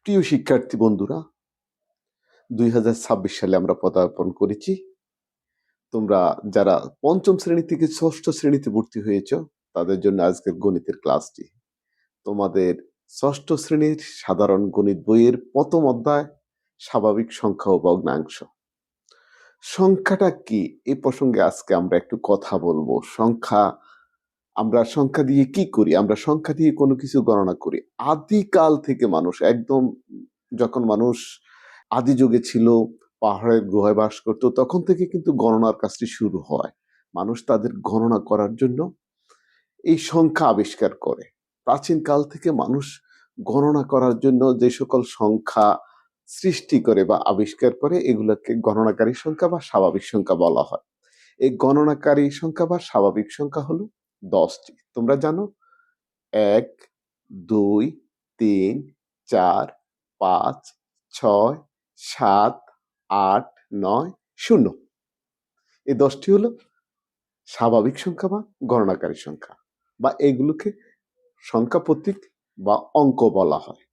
প্রিয় শিক্ষার্থী বন্ধুরা, 2026 সালে আমরা পদার্পণ করেছি। তোমরা যারা পঞ্চম শ্রেণী থেকে ষষ্ঠ শ্রেণীতে ভর্তি হয়েছ, তাদের জন্য আজকের গণিতের ক্লাসটি। তোমাদের ষষ্ঠ শ্রেণীর সাধারণ গণিত বইয়ের প্রথম অধ্যায় স্বাভাবিক সংখ্যা ও ভগ্নাংশ। সংখ্যাটা কি, এই প্রসঙ্গে আজকে আমরা একটু কথা বলবো। আমরা সংখ্যা দিয়ে কি করি? আমরা সংখ্যা দিয়ে কোনো কিছু গণনা করি। আদিকাল থেকে মানুষ একদম, যখন মানুষ আদি যুগে ছিল, পাহাড়ের গুহায় বাস করতো, তখন থেকে কিন্তু গণনার কাজটি শুরু হয়। মানুষ তাদের গণনা করার জন্য এই সংখ্যা আবিষ্কার করে। প্রাচীন কাল থেকে মানুষ গণনা করার জন্য যে সকল সংখ্যা সৃষ্টি করে বা আবিষ্কার করে, এগুলোকে গণনাকারী সংখ্যা বা স্বাভাবিক সংখ্যা বলা হয়। এই গণনাকারী সংখ্যা বা স্বাভাবিক সংখ্যা হলো 10টি। তোমরা জানো, 1, 2, 3, 4, 5, 6, 7, 8, 9, 0। এই 10টি হলো স্বাভাবিক সংখ্যা বা গণনাকারী সংখ্যা, বা এগুলোকে সংখ্যা প্রতীক বা অঙ্ক বলা হয়।